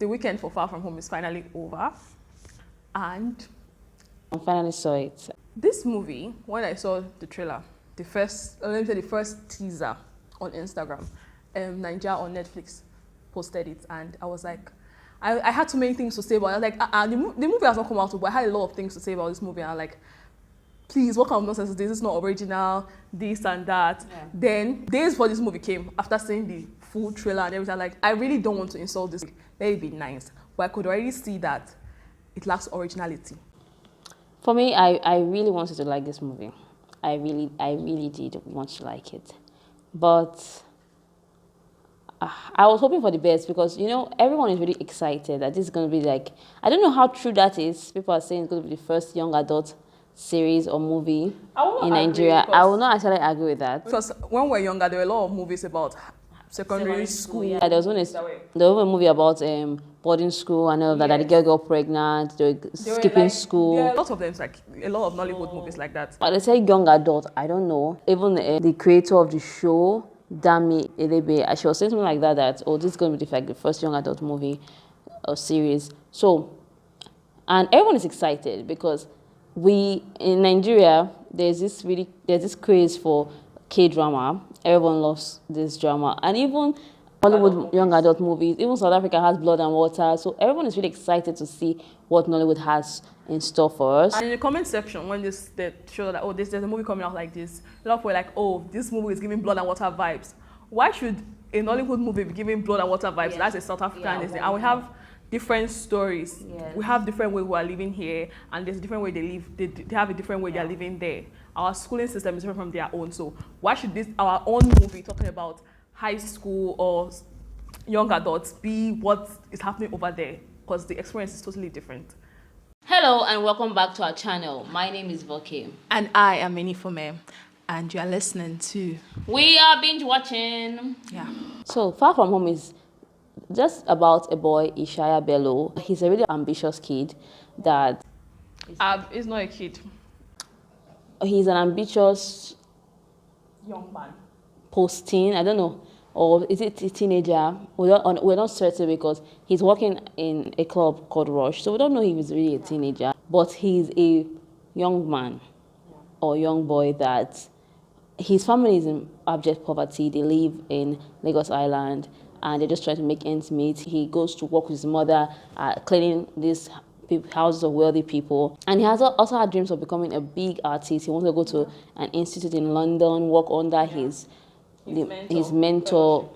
The weekend for Far From Home is finally over, and I finally saw it. this movie, when I saw the trailer, the first teaser on Instagram, Nigeria on Netflix posted it, and I was like, I had too many things to say about it. I was like, the movie has not come out, but I had a lot of things to say about this movie, and I'm like, please, what kind of nonsense is this? This is not original, this and that. Yeah. Then, days before this movie came, after seeing the full trailer and everything, I'm like, I really don't want to insult this. Let it be nice. But I could already see that it lacks originality. For me, I really wanted to like this movie. I really did want to like it. But I was hoping for the best because, you know, everyone is really excited that this is going to be like, I don't know how true that is. People are saying it's going to be the first young adult series or movie in Nigeria. I will not actually agree with that. Because when we were younger, there were a lot of movies about secondary school. Yeah, there was a movie about boarding school and all that, that the girl got pregnant, they were skipping school. Yeah, a lot of them, like a lot of Nollywood movies like that. But they say young adult, I don't know. Even the creator of the show, Dami Elebe, she was saying something like that, oh, this is going to be the first young adult movie or series. So, and everyone is excited because in Nigeria, there's this craze for K-drama. Everyone loves this drama. And even Hollywood young adult movies, even South Africa has Blood and Water. So everyone is really excited to see what Nollywood has in store for us. And in the comment section, when they show that, oh, there's a movie coming out like this, a lot of people were like, oh, this movie is giving Blood and Water vibes. Why should a Nollywood movie be giving Blood and Water vibes? Yes. That's a South African thing. And we have different stories. Yes. We have different ways we are living here, and there's a different way they live. They have a different way they are living there. Our schooling system is different from their own. So why should our own movie talking about high school or young adults be what is happening over there? Because the experience is totally different. Hello and welcome back to our channel. My name is Funke. And I am Etomi-Wellington. And you are listening to... We are binge-watching. Yeah. So Far From Home is just about a boy, Ishaya Bello. He's a really ambitious kid that... he's not a kid. He's an ambitious... young man. Post-teen, I don't know. Or is it a teenager? We're not certain because he's working in a club called Rush. So we don't know if he's really a teenager. But he's a young man or young boy that... His family is in abject poverty. They live in Lagos Island and they're just trying to make ends meet. He goes to work with his mother, cleaning these houses of wealthy people. And he has also had dreams of becoming a big artist. He wanted to go to an institute in London, work under his mentor,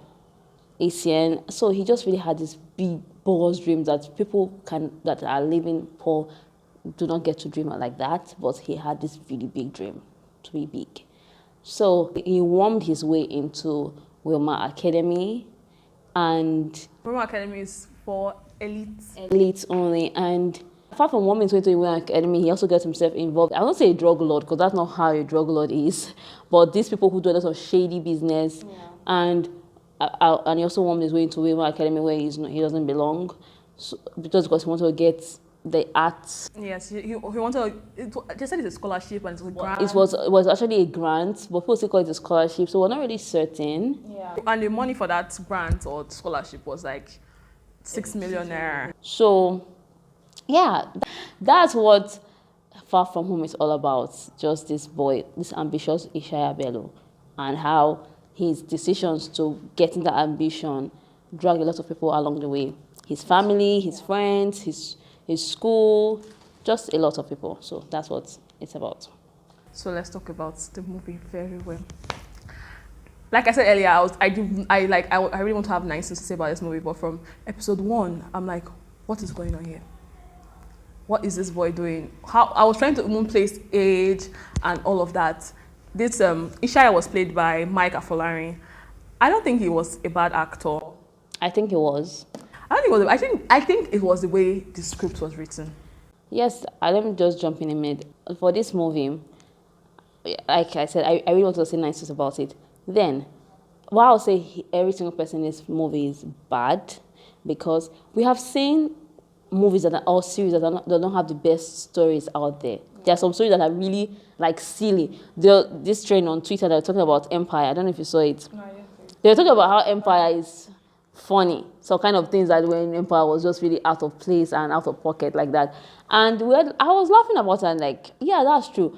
ACN. So he just really had this big, bold dream that people that are living poor do not get to dream like that. But he had this really big dream to be big. So he wormed his way into Wilma Academy, and Wilma Academy is for elites. Elites only. And apart from worming his way into Wilma Academy, he also gets himself involved. I won't say a drug lord because that's not how a drug lord is, but these people who do a lot of shady business, and he also wormed his way into Wilma Academy where he doesn't belong, so, because he wants to get the arts. Yes, he wanted. They said it's a scholarship and it's a grant. It was actually a grant, but people still call it a scholarship, so we're not really certain. Yeah. And the money for that grant or scholarship was like 6 million naira. So, yeah, that's what Far From Home is all about. Just this boy, this ambitious Ishaya Bello, and how his decisions to getting that ambition drag a lot of people along the way. His family, his friends, his school, just a lot of people. So that's what it's about. So let's talk about the movie very well. Like I said earlier, I really want to have nice things to say about this movie, but from episode 1, I'm like, what is going on here? What is this boy doing? I was trying to even place age and all of that. This Ishaya was played by Mike Afolarin. I don't think he was a bad actor. I think he was. I think it was the way the script was written. Yes, let me just jump in a minute. For this movie, like I said, I really want to say nice things about it. Then, while I'll say every single person in this movie is bad, because we have seen movies or series that don't have the best stories out there. There are some stories that are really like silly. This trend on Twitter that were talking about Empire. I don't know if you saw it. No, they were talking about how Empire is funny. So kind of things that when Empire was just really out of place and out of pocket like that. And I was laughing about it and like, yeah, that's true.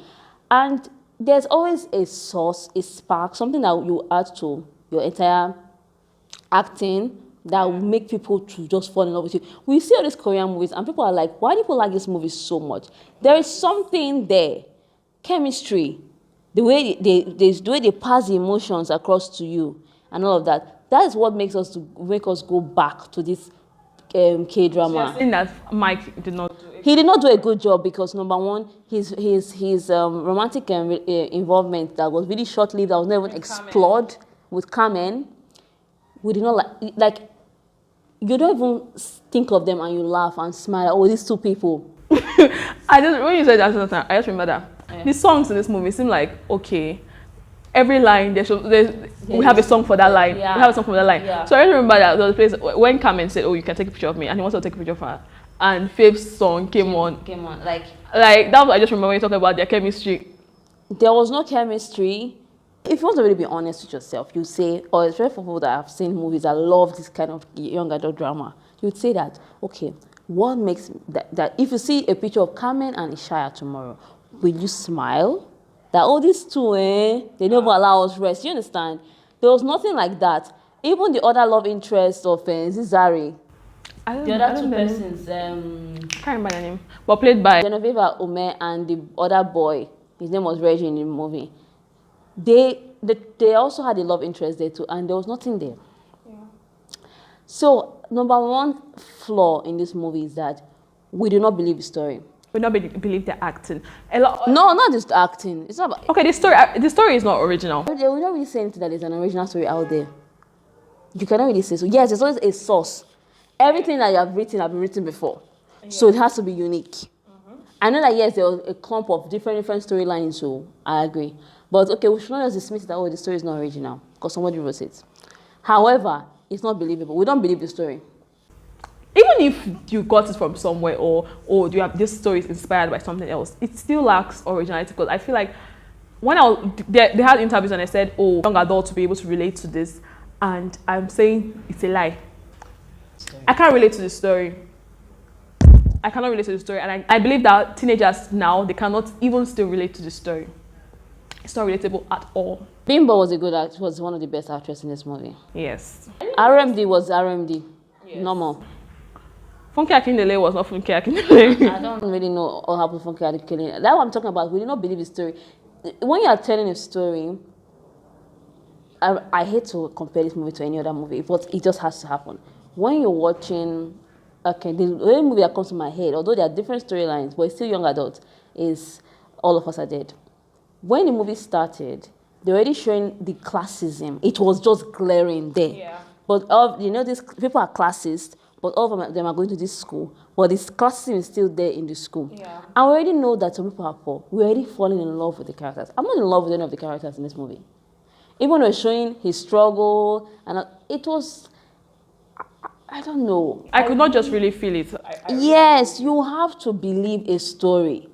And there's always a source, a spark, something that you add to your entire acting that will make people to just fall in love with you. We see all these Korean movies and people are like, why do people like this movie so much? There is something there. Chemistry. The way they pass the emotions across to you and all of that. That is what makes us go back to this K-drama. You're saying that Mike did not do it. He did not do a good job because number one, his romantic involvement that was really short-lived, that was never explored with Carmen. We did not like you don't even think of them and you laugh and smile. Oh, these two people. When you said that, I just remember that. Yeah. The songs in this movie seem like, okay, every line, we have a song for that line. Yeah. We have a song for that line. Yeah. So I remember that there was a place when Carmen said, oh, you can take a picture of me, and he wanted to take a picture of her. And Faith's song came on. Like that was, I just remember when you talking about their chemistry. There was no chemistry. If you want to really be honest with yourself, you say, or especially for people that have seen movies that love this kind of young adult drama, you'd say that, okay, what makes that if you see a picture of Carmen and Ishaya tomorrow, will you smile? That, oh, these two, they never allow us rest. You understand? There was nothing like that. Even the other love interest of Zizari, the other two persons, can't remember their name, but played by Genoveva Umeh and the other boy, his name was Reggie in the movie. They also had a love interest there too, and there was nothing there. Yeah. So, number one flaw in this movie is that we do not believe the story. We do not believe the acting. No, not just acting. It's not about, okay, the story is not original. We're not really saying that there's an original story out there. You cannot really say so. Yes, there's always a source. Everything that you have been written before. Yeah. So it has to be unique. Mm-hmm. I know that, yes, there was a clump of different storylines, so I agree. But okay, we should not just dismiss that, oh, the story is not original because somebody wrote it. However, it's not believable. We don't believe the story. Even if you got it from somewhere or you have this story is inspired by something else, it still lacks originality because I feel like when they had interviews and I said, oh, young adults to be able to relate to this, and I'm saying it's a lie. I can't relate to the story. I cannot relate to the story, and I believe that teenagers now, they cannot even still relate to the story. It's not relatable at all. Bimbo was one of the best actresses in this movie. Yes. RMD was RMD. Yes. Normal. Funke Akindele was not Funke Akindele. I don't really know what happened to Funke Akindele. That's what I'm talking about. We do not believe the story. When you are telling a story, I hate to compare this movie to any other movie, but it just has to happen. When you're watching, okay, the only movie that comes to my head, although there are different storylines, but it's still young adult, is All of Us Are Dead. When the movie started, they're already showing the classism. It was just glaring there. Yeah. But these people are classist, but all of them are going to this school. But this classism is still there in the school. Yeah. And we already know that some people are poor. We're already falling in love with the characters. I'm not in love with any of the characters in this movie. Even though it's showing his struggle, and it was, I don't know. I could not just really feel it. Yes, you have to believe a story.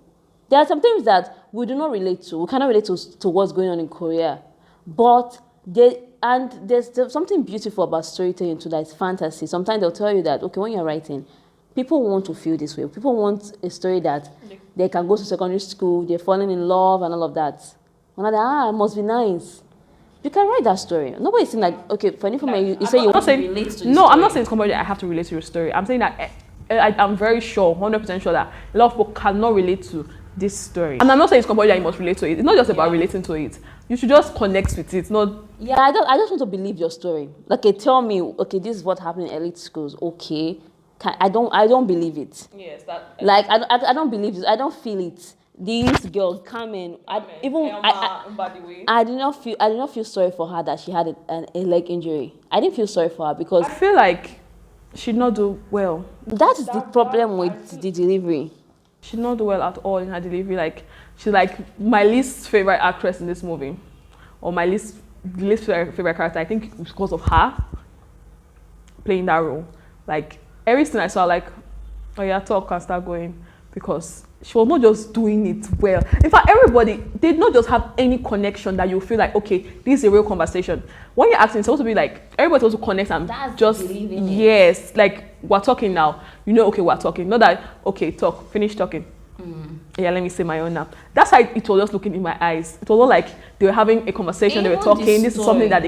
There are some things that we do not relate to. We cannot relate to what's going on in Korea. But there's something beautiful about storytelling too, that is fantasy. Sometimes they'll tell you that, okay, when you're writing, people want to feel this way. People want a story that they can go to secondary school, they're falling in love and all of that. And it must be nice. You can write that story. Nobody's saying like, okay, for anything you say you want to relate to. No, I'm not saying it's compulsory I have to relate to your story. I'm saying that I'm very sure, 100% sure that a lot of people cannot relate to this story. And I'm not saying it's compulsory that you must relate to it. It's not just about relating to it. You should just connect with it. Not. Yeah, I just want to believe your story. Like, tell me, okay, this is what happened in elite schools. Okay, I don't believe it. Yes, that. Like I don't believe it. I don't feel it. This girl Carmen, Elma Mbadiwe. I did not feel sorry for her that she had a leg injury. I didn't feel sorry for her because I feel like she did not do well. That is the problem with the delivery. She did not do well at all in her delivery. Like, she's like my least favorite actress in this movie, or my least favorite character. I think it's because of her playing that role. Like every scene I saw, like, oh yeah, talk and start going, because she was not just doing it well. In fact, everybody did not just have any connection that you feel like, okay, this is a real conversation. When you're acting, it's supposed to be like everybody's supposed to connect and That's just yes, like we're talking now. You know, okay, we're talking. Not that okay, talk, finish talking. Yeah, let me say my own now. That's how it was just looking in my eyes. It was not like they were having a conversation, they were talking. This is something that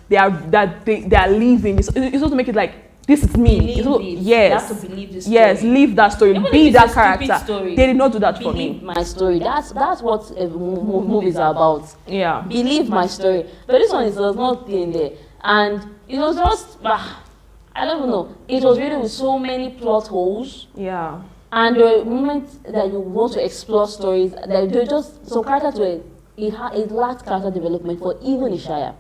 they are living. It's supposed to make it like this is me. Yes, you have to believe this story. Yes, live that story. Even be that character. Story, they did not do that for me. My story. That's what movies are about. Yeah. Believe my story. But this one does not in there, and it was just I don't know. It was really with so many plot holes. Yeah. And the moment that you want to explore stories, that they just some characters were it lacked character development for even Ishaya.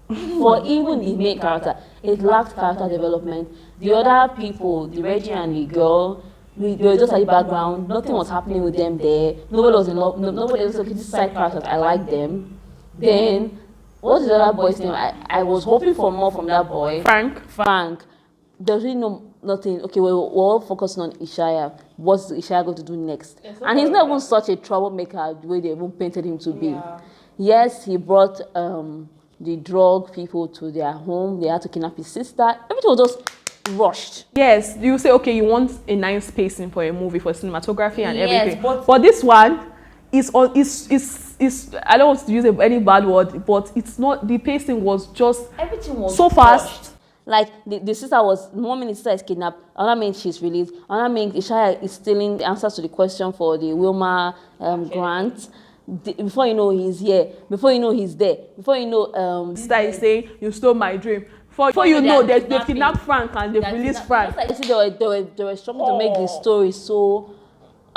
For even the main character, it lacked character development. The other people, the Reggie and the girl, they were just at the background. Nothing was happening with them there. Nobody was in love. Nobody was looking at side characters. I like them. Then, what is the other boy's name? I was hoping for more from that boy. Frank. There's really nothing. Okay, we're all focusing on Ishaya. What's Ishaya going to do next? And he's not even such a troublemaker the way they even painted him to be. Yeah. Yes, he brought the drug people to their home. They had to kidnap his sister. Everything was just rushed. Yes, you say, okay, you want a nice pacing for a movie, for cinematography and everything. But this one is I don't want to use any bad word, but it's not, the pacing was just everything was so fast. Like the sister was, 1 minute sister is kidnapped, another minute she's released, another minute Ishaya is stealing the answers to the question for the Wilma grant. Before you know he's here, before you know he's there, before you know sister is saying you stole my dream. Before you know they've kidnapped Frank and they've released Frank. Like, see, they were struggling to make the story so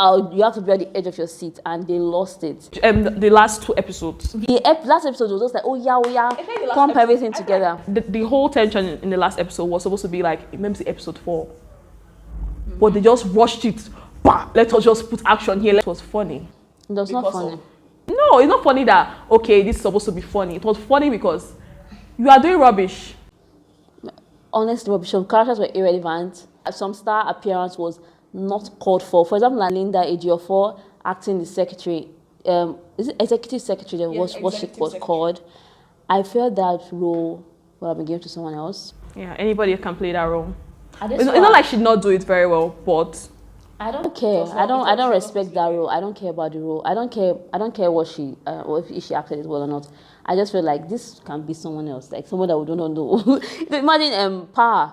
you have to be at the edge of your seat, and they lost it. The last 2 episodes. The last episode was just like, oh yeah, clump everything together. The whole tension in the last episode was supposed to be like, maybe episode 4. But they just rushed it. Bah, let us just put action here. It was funny. It was not funny. No, it's not funny that, okay, this is supposed to be funny. It was funny because you are doing rubbish. Honestly, rubbish. Some characters were irrelevant. Some star appearance was not called for. For example, like Linda Ejiofor acting the secretary. Is it executive secretary? That was what she was called. I felt that role would have been given to someone else. Yeah, anybody can play that role. It's not like she'd not do it very well, but I don't care. I don't respect that role. I don't care about the role. I don't care what she or if she acted it well or not. I just feel like this can be someone else, like someone that we don't know. Imagine Power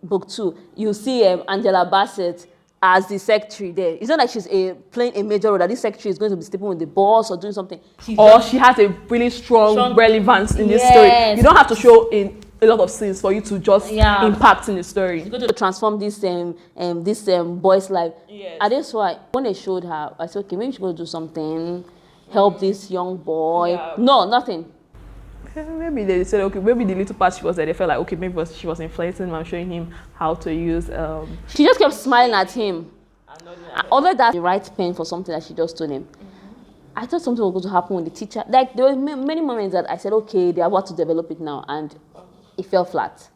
Book 2. You see Angela Bassett as the secretary there. It's not like she's playing a major role, that this secretary is going to be sleeping with the boss or doing something. Or she has a really strong relevance in this story. You don't have to show in a lot of scenes for you to just impact in the story. She's going to transform this boy's life. Yes. And that's why when they showed her, I said, okay, maybe she's going to do something, help this young boy. Yeah. No, nothing. Maybe they said, okay, maybe the little part she was there, they felt like, okay, maybe she was influencing him and showing him how to use. She just kept smiling at him. Other than the right pen for something that she just told him. I thought something was going to happen with the teacher. Like, there were many moments that I said, okay, they are about to develop it now, and it fell flat.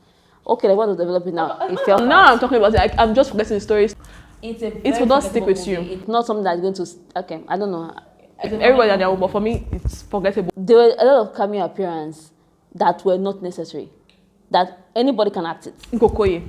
Okay, they want to develop it now. It fell flat. Now I'm talking about it. I'm just forgetting the stories. It will not stick with you. It's not something that's going to. Okay, I don't know. Everybody at their own, but for me, it's forgettable. There were a lot of cameo appearances that were not necessary. That anybody can act it. Nkokoye.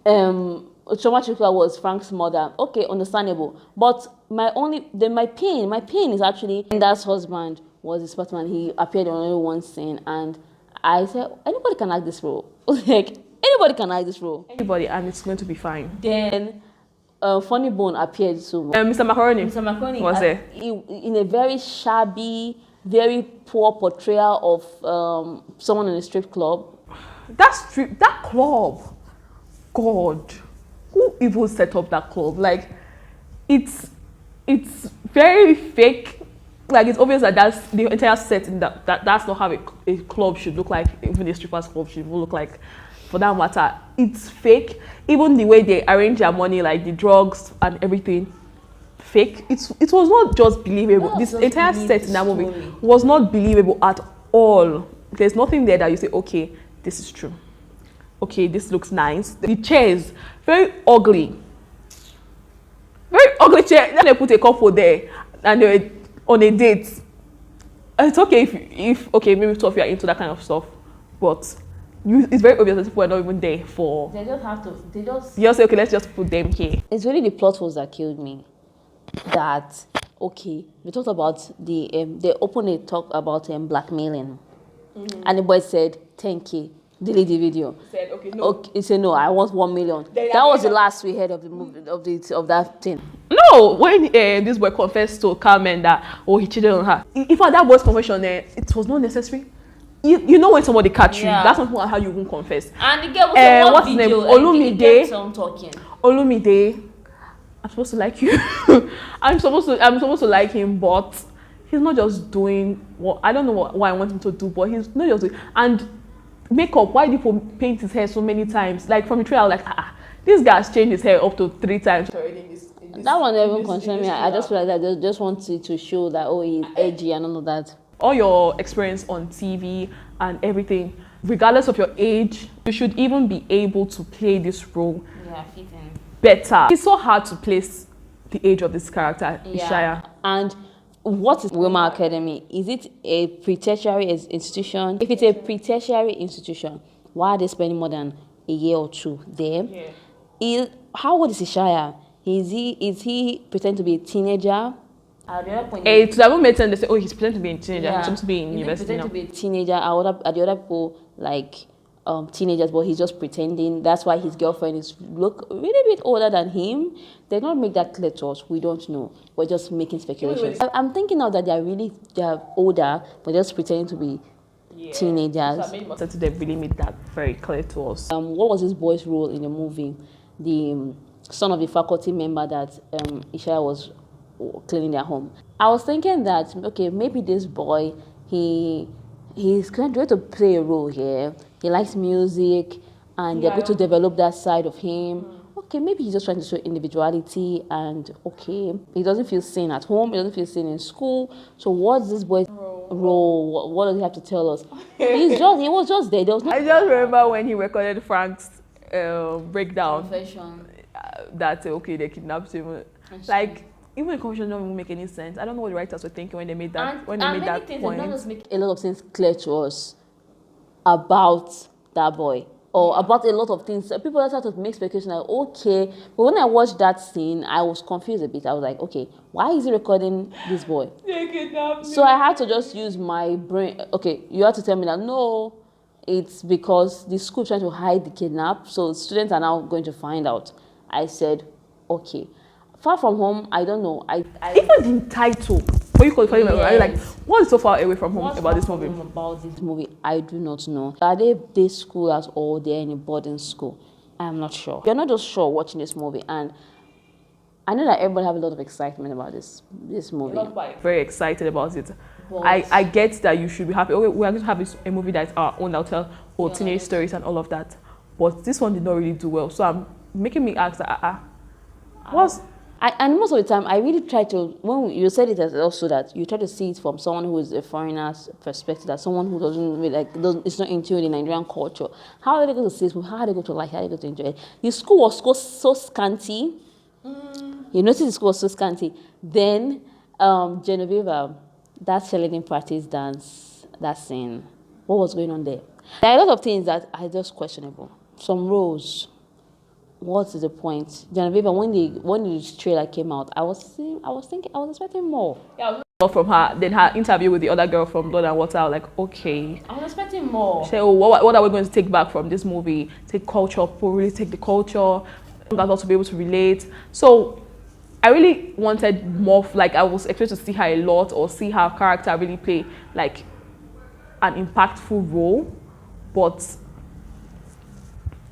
Chioma Chukwu was Frank's mother. Okay, understandable. But my pain is actually Linda's husband was his partner. He appeared on only one scene, and I said, anybody can act this role. Like, anybody can act this role. Anybody, and it's going to be fine. Then, Funny Bone appeared too. Mr. Macaroni. Mr. Macaroni was there. In a very shabby, very poor portrayal of someone in a strip club. That club, God, who even set up that club? Like, it's very fake. Like, it's obvious that that's the entire set in that's not how a club should look like. Even a strippers club should look like. For that matter, it's fake. Even the way they arrange their money, like the drugs and everything, fake. It was not just believable. This entire set in that movie was not believable at all. There's nothing there that you say, okay, this is true. Okay, this looks nice. The chairs, very ugly. Very ugly chair. Then they put a couple there and they were on a date. It's okay if okay, maybe two of you are into that kind of stuff, but it's very obvious that people are not even there for. They just have to. They just. You say, okay, let's just put them here. It's really the plot holes that killed me. That okay, we talked about they opened a talk about blackmailing, and the boy said 10K. Delete the video. Said okay, no. Okay, he said no. I want 1 million. That was the last we heard of the movie of that thing. No, when this boy confessed to Carmen that he cheated on her. In fact, that boy's confession it was not necessary. You know when somebody catch you, that's not how you won't confess. And the girl was what's his name? Olumide. Olumide. I'm supposed to like you. I'm supposed to like him, but he's not just doing what I don't know what I want him to do, but he's not just doing and makeup. Why did he paint his hair so many times? Like from the trailer, like this guy has changed his hair up to 3 times already. That one never concerned me. I just feel like that they just wanted to show that he's edgy and all of that. All your experience on TV and everything, regardless of your age, you should even be able to play this role better. It's so hard to place the age of this character, Ishaya. And what is Wilma Academy? Is it a pre-tertiary institution? If it's a pre-tertiary institution, why are they spending more than a year or 2 there? How old is Ishaya? Is he pretend to be a teenager? To that made sense, they say, he's pretending to be a teenager. He's supposed to be in university now. To be a teenager. Are the other people like teenagers, but he's just pretending? That's why his girlfriend look really bit older than him. They don't make that clear to us. We don't know. We're just making speculations. I'm thinking now that they're older, but just pretending to be teenagers. So they really made that very clear to us. What was this boy's role in the movie? The son of the faculty member that Ishaya was cleaning their home. I was thinking that okay, maybe this boy he's going to play a role here. He likes music, and they're going to develop that side of him. Okay, maybe he's just trying to show individuality, and okay, he doesn't feel seen at home. He doesn't feel seen in school. So what's this boy's role? What does he have to tell us? He was just there. I just remember when he recorded Frank's breakdown. Confession. That okay, they kidnapped him. Like even the confession don't even make any sense. I don't know what the writers were thinking when they made that point. They don't just make a lot of things clear to us about that boy or about a lot of things. People just have to make speculation like okay, but when I watched that scene, I was confused a bit. I was like, okay, why is he recording this boy? They kidnapped me. So I had to just use my brain. Okay, you have to tell me that no. It's because the school trying to hide the kidnap, so students are now going to find out. I said, okay. Far from home, I don't know. Even the title, what you call it, like, what is so far away from home about this movie? About this movie, I do not know. Are they day schoolers or they're in a boarding school? I am not sure. You're not just sure watching this movie, and I know that everybody have a lot of excitement about this movie. Very excited about it. I get that you should be happy. Okay, we are going to have a movie that's our own. I'll tell teenage stories and all of that. But this one did not really do well. So I'm making me ask that, and most of the time, I really try to, when you said it as also that you try to see it from someone who is a foreigner's perspective, that someone who doesn't really it's not into the Nigerian culture. How are they going to see this movie? How are they going to like it? How are they going to enjoy it? The school was so scanty. You notice the school was so scanty. Then, Genoveva, that cheerleading practice dance, that scene, what was going on there? There are a lot of things that are just questionable. Some roles. What is the point? Genoveva, when the trailer came out, I was expecting more. Yeah, from her. Then her interview with the other girl from Blood and Water, I was like, okay. I was expecting more. Say, what are we going to take back from this movie? Take culture, really take the culture. That also be able to relate. So I really wanted more. Like I was expecting to see her a lot or see her character really play like an impactful role, but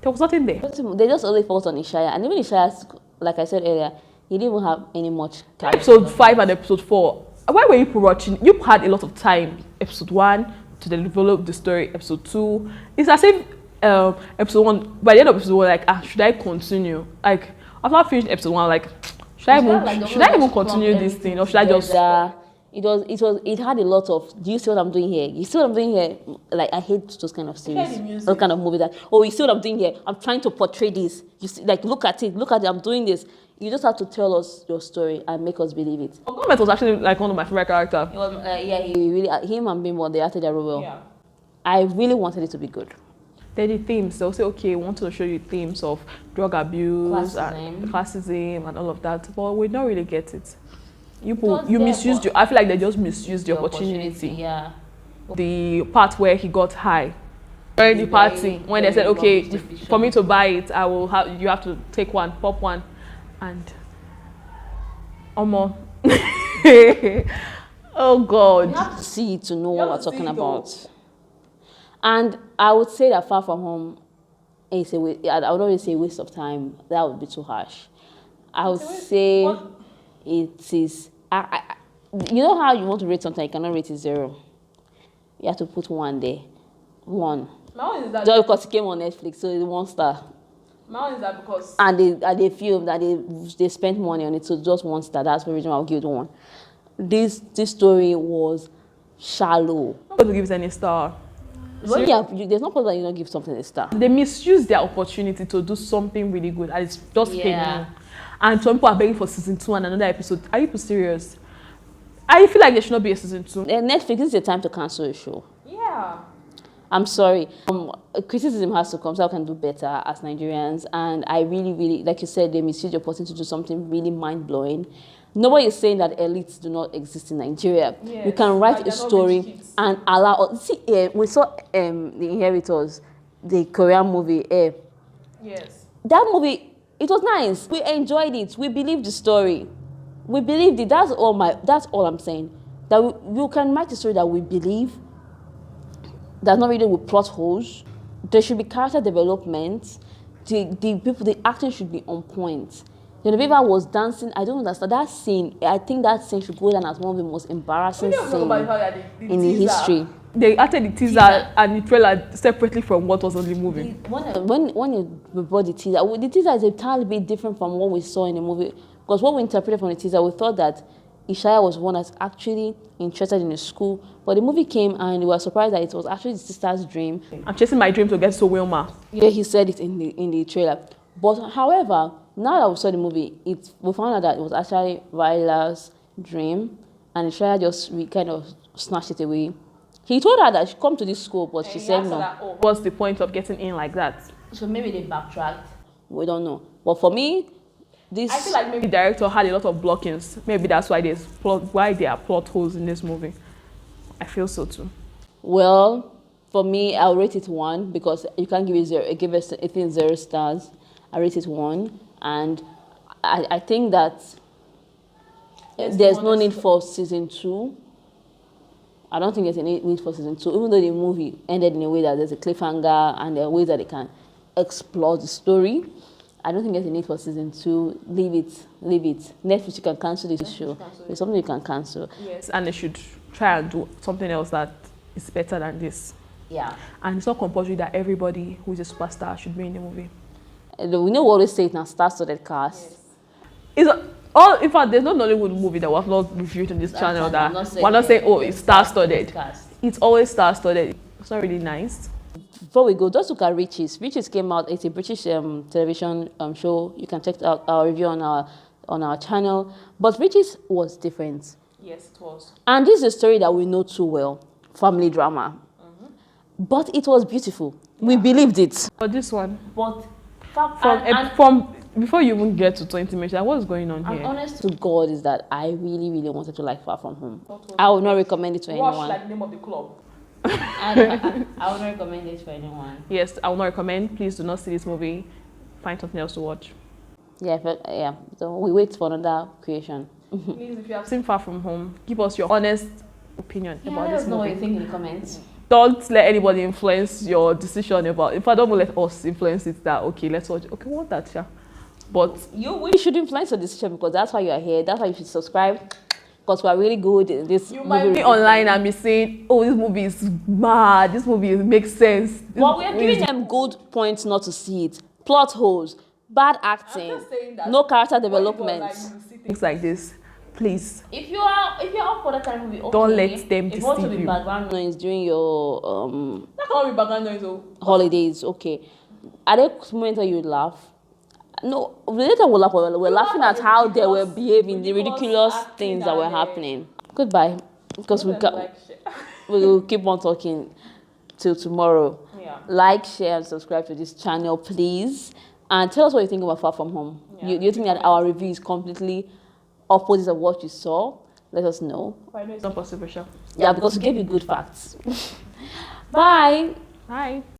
there was nothing there. They just only focused on Ishaya, and even Ishaya, like I said earlier, he didn't even have any much time. Episode 5 and episode 4. Why were you watching? You had a lot of time. Episode 1 to develop the story. Episode 2. It's as if episode 1. By the end of episode 1, like should I continue? Like after I finished episode 1, like should I even continue this thing or should I just? It had a lot of, do you see what I'm doing here? You see what I'm doing here? Like, I hate those kind of series, those kind of movies that, oh, you see what I'm doing here? I'm trying to portray this. You see, like, look at it, I'm doing this. You just have to tell us your story and make us believe it. Government was actually like one of my favorite characters. It was, him and Bimbo, they acted very well. Yeah. I really wanted it to be good. Then the themes, they'll say, okay, we want to show you themes of drug abuse, and classism and all of that, but we don't really get it. You misused I feel like they just misused the opportunity. Yeah. The part where he got high during the party, when they said, okay, for me to buy it, you have to take one, pop one, and oh God. You have to see it to know what we're talking about. And I would say that Far From Home is I would always say waste of time. That would be too harsh. I would say it is. You know how you want to rate something, you cannot rate it 0. You have to put 1 there. 1. My one is that just because it came on Netflix, so it's 1 star. My one is that because they feel that they spent money on it, so just 1 star. That's the reason I'll give it 1. This story was shallow. I'm not going to give it any star. Well, yeah, there's no point that you don't give something a star. They misused their opportunity to do something really good, and it's just paid. And some people are begging for season 2 and another episode. Are you serious? I feel like there should not be a season 2. Netflix, this is the time to cancel a show. Yeah. I'm sorry. Criticism has to come so I can do better as Nigerians. And I really, really, like you said, they misused the opportunity to do something really mind-blowing. Nobody is saying that elites do not exist in Nigeria. Yes, you can write a story and allow. See, we saw The Inheritors, the Korean movie. Yes. That movie, it was nice. We enjoyed it. We believed the story. We believed it. That's all I'm saying. That you can write a story that we believe. That's not really with plot holes. There should be character development. The acting should be on point. Genoveva was dancing. I don't understand that scene. I think that scene should go down as one of the most embarrassing scenes in the history. They acted the teaser and the trailer separately from what was on the movie. When you brought the teaser is a tiny bit different from what we saw in the movie. Because what we interpreted from the teaser, we thought that Ishaya was one that's actually interested in the school. But the movie came and we were surprised that it was actually his sister's dream. I'm chasing my dream to get to Wilma. Yeah, he said it in the trailer. But however, now that we saw the movie, we found out that it was actually Viola's dream, and Ishaya just kind of snatched it away. He told her that she come to this school, but she said no. What's the point of getting in like that? So maybe they backtracked. We don't know. But for me, I feel like maybe the director had a lot of blockings. Maybe that's why there are plot holes in this movie. I feel so too. Well, for me, I'll rate it 1 because you can't give it 0. Give it 0 stars. I rate it 1. And I think that there's no need for season 2. I don't think there's any need for season 2, even though the movie ended in a way that there's a cliffhanger and there are ways that they can explore the story. I don't think there's a need for season 2. Leave it. Netflix, you can cancel this show. It's something you can cancel. Yes, and they should try and do something else that is better than this. Yeah. And it's not compulsory that everybody who is a superstar should be in the movie. We know we always say it now, star-studded cast. Yes. In fact, there's no Nollywood movie that was not reviewed on this channel that we're not saying, oh, it's star-studded. It's always star-studded. It's not really nice. Before we go, just look at Riches. Riches came out. It's a British television show. You can check out our review on our channel. But Riches was different. Yes, it was. And this is a story that we know too well. Family drama. Mm-hmm. But it was beautiful. Yeah. We believed it. But this one. But from before you even get to 20 minutes, what's going on here? Honest to God is that I really, really wanted to like Far From Home. I would not recommend it to anyone. Rush like the name of the club. I would not recommend it for anyone. Yes, I will not recommend. Please do not see this movie. Find something else to watch. Yeah, so we wait for another creation. Please, if you have seen Far From Home, give us your honest opinion about this movie. Let us know what you think in the comments. Don't let anybody influence your decision about. If I don't let us influence it, that okay, let's watch. Okay, what that, yeah. But we should influence your decision because that's why you are here. That's why you should subscribe. Because we are really good at this. You might be online and be saying, "Oh, this movie is mad. This movie makes sense." Well, we are giving them good points not to see it. Plot holes, bad acting, no character development. Things like this. Please. If you're up for that kind of movie, okay. Don't let them If you want to deceive be you. background noise during your That can't be background noise. Oh. holidays, okay. Are there moments where you laugh? No, later we'll laugh. We're laughing at how they were behaving, the ridiculous things that were happening. Goodbye, because we will keep on talking till tomorrow. Yeah. Like, share, and subscribe to this channel, please. And tell us what you think about Far From Home. Yeah. You think that our review is completely opposite of what you saw? Let us know. I know it's not possible, sure. Yeah, because we gave you good facts. Bye. Bye.